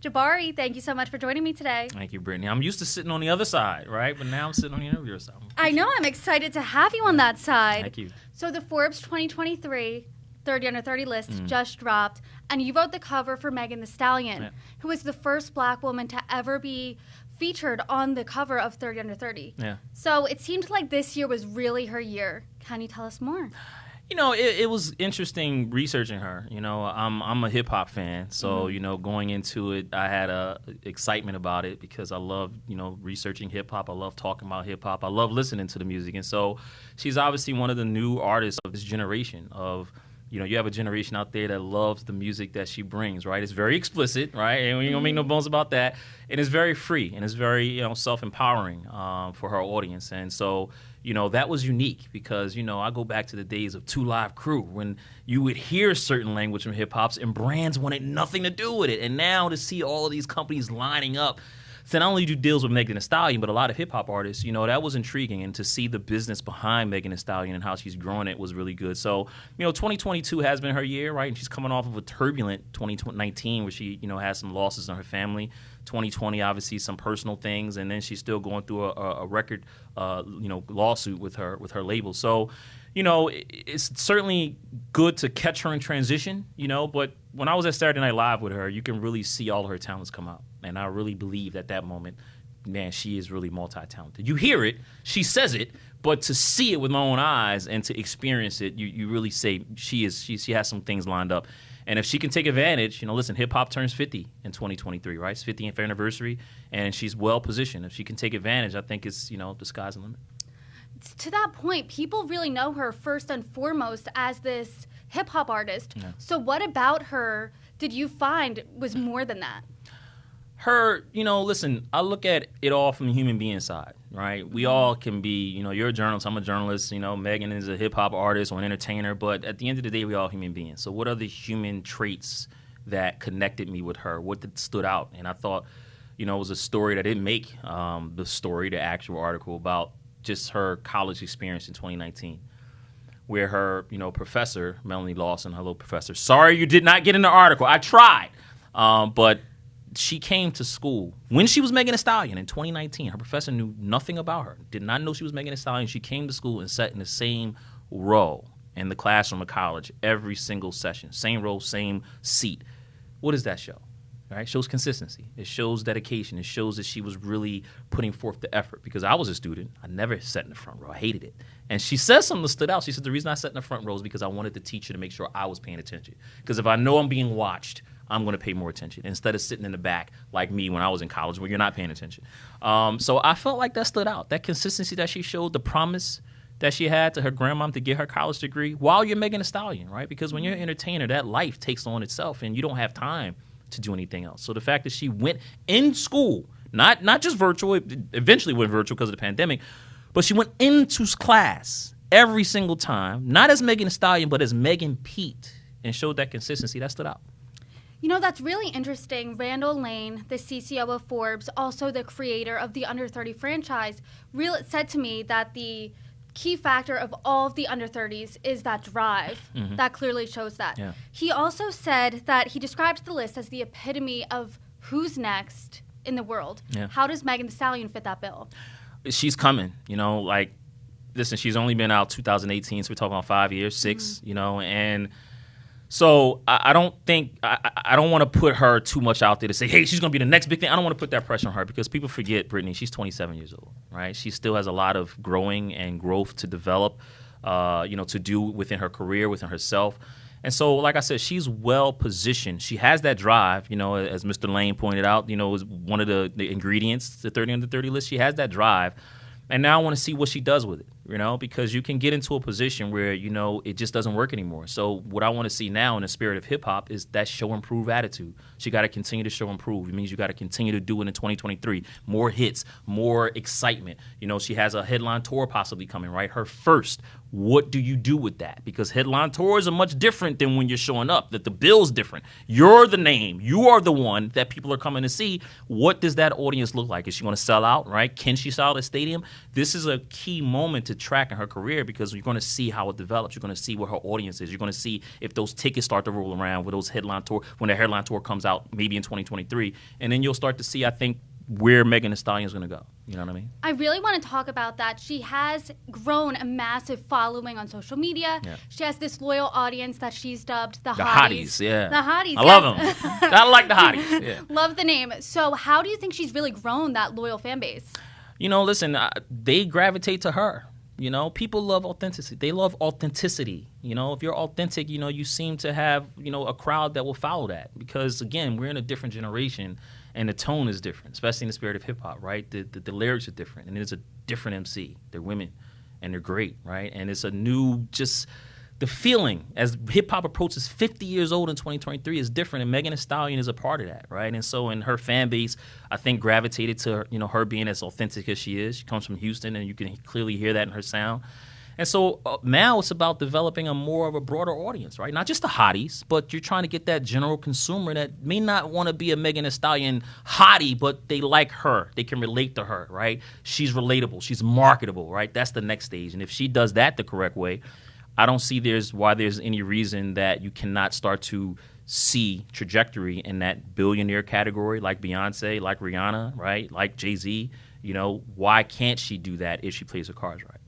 Jabari, thank you so much for joining me today. Thank you, Brittany. I'm used to sitting on the other side, right? But now I'm sitting on the interviewer side. I know. I'm excited to have you on that side. Thank you. So the Forbes 2023 30 Under 30 list just dropped, and you wrote the cover for Megan Thee Stallion, who was the first Black woman to ever be featured on the cover of 30 Under 30. Yeah. So it seemed like this year was really her year. Can you tell us more? You know, it was interesting researching her. You know, I'm a hip hop fan, so you know, going into it, I had a excitement about it because I love, you know, researching hip hop. I love talking about hip hop. I love listening to the music, and so she's obviously one of the new artists of this generation. You know, you have a generation out there that loves the music that she brings, right? It's very explicit, right? And we don't make no bones about that. And it's very free, and it's very, you know, self-empowering for her audience. And so, you know, that was unique because, you know, I go back to the days of 2 Live Crew when you would hear certain language from hip-hops and brands wanted nothing to do with it. And now to see all of these companies lining up to not only do deals with Megan Thee Stallion, but a lot of hip-hop artists, you know, that was intriguing. And to see the business behind Megan Thee Stallion and how she's growing it was really good. So, you know, 2022 has been her year, right? And she's coming off of a turbulent 2019 where she, you know, has some losses in her family. 2020, obviously, some personal things. And then she's still going through a record, you know, lawsuit with her label. So, you know, it's certainly good to catch her in transition, you know, but when I was at Saturday Night Live with her, you can really see all of her talents come out. And I really believe at that moment, man, she is really multi-talented. You hear it, she says it, but to see it with my own eyes and to experience it, you really say she has some things lined up. And if she can take advantage, you know, listen, hip-hop turns 50 in 2023, right? It's 50th anniversary, and she's well-positioned. If she can take advantage, I think it's, you know, the sky's the limit. To that point, people really know her first and foremost as this hip-hop artist. Yeah. So what about her did you find was more than that? Her, you know, listen, I look at it all from the human being side, right? We all can be, you know, you're a journalist, I'm a journalist, you know, Megan is a hip-hop artist or an entertainer, but at the end of the day, we all human beings. So what are the human traits that connected me with her? What stood out? And I thought, you know, it was a story that didn't make the story, the actual article about just her college experience in 2019, where her, you know, professor, Melanie Lawson, her little professor, sorry you did not get in the article. I tried, but she came to school when she was Megan Thee Stallion in 2019. Her professor knew nothing about her, did not know she was Megan Thee Stallion. She came to school and sat in the same row in the classroom of college every single session, same row, same seat. What does that show? Right? It shows consistency. It shows dedication. It shows that she was really putting forth the effort. Because I was a student, I never sat in the front row. I hated it. And she said something that stood out. She said, the reason I sat in the front row is because I wanted the teacher to make sure I was paying attention. Because if I know I'm being watched, I'm going to pay more attention instead of sitting in the back like me when I was in college where you're not paying attention. So I felt like that stood out. That consistency that she showed, the promise that she had to her grandmom to get her college degree while you're Megan Thee Stallion, right? Because when you're an entertainer, that life takes on itself and you don't have time to do anything else. So the fact that she went in school, not just virtual, it eventually went virtual because of the pandemic, but she went into class every single time, not as Megan Thee Stallion, but as Megan Pete, and showed that consistency. That stood out. You know, that's really interesting. Randall Lane, the CCO of Forbes, also the creator of the Under 30 franchise, said to me that the key factor of all of the under 30s is that drive. That clearly shows that. Yeah. He also said that he described the list as the epitome of who's next in the world. Yeah. How does Megan Thee Stallion fit that bill? She's coming, you know, like, listen, she's only been out 2018, so we're talking about 5 years, 6, you know, and so I don't think, I don't want to put her too much out there to say, hey, she's going to be the next big thing. I don't want to put that pressure on her because people forget, Brittany, she's 27 years old, right? She still has a lot of growing and growth to develop, you know, to do within her career, within herself. And so, like I said, she's well positioned. She has that drive, you know, as Mr. Lane pointed out, you know, is one of the ingredients, the 30 under 30 list. She has that drive. And now I want to see what she does with it, you know, because you can get into a position where, you know, it just doesn't work anymore. So what I want to see now in the spirit of hip hop is that show improve attitude. She got to continue to show improve. It means you got to continue to do it in 2023. More hits, more excitement. You know, she has a headline tour possibly coming, right? Her first. What do you do with that? Because headline tours are much different than when you're showing up, that the bill's different. You're the name. You are the one that people are coming to see. What does that audience look like? Is she going to sell out, right? Can she sell out a stadium? This is a key moment to to track in her career because you're going to see how it develops. You're going to see what her audience is. You're going to see if those tickets start to roll around with those headline tour, when the headline tour comes out maybe in 2023. And then you'll start to see, I think, where Megan Thee Stallion is going to go. You know what I mean? I really want to talk about that. She has grown a massive following on social media. Yeah. She has this loyal audience that she's dubbed the Hotties. Yeah. The Hotties. I love them. I like the Hotties. Yeah. Love the name. So how do you think she's really grown that loyal fan base? You know, listen, they gravitate to her. You know, people love authenticity. They love authenticity. You know, if you're authentic, you know, you seem to have, you know, a crowd that will follow that. Because, again, we're in a different generation. And the tone is different, especially in the spirit of hip-hop, right? The lyrics are different, and it's a different MC. They're women, and they're great, right? And it's a new, just the feeling as hip-hop approaches 50 years old in 2023 is different, and Megan Thee Stallion is a part of that, right? And so in her fan base, I think gravitated to, you know, her being as authentic as she is. She comes from Houston, and you can clearly hear that in her sound. And so now it's about developing a more of a broader audience, right? Not just the hotties, but you're trying to get that general consumer that may not want to be a Megan Thee Stallion hottie, but they like her. They can relate to her, right? She's relatable. She's marketable, right? That's the next stage. And if she does that the correct way, I don't see why there's any reason that you cannot start to see trajectory in that billionaire category like Beyonce, like Rihanna, right? Like Jay-Z. You know, why can't she do that if she plays her cards right?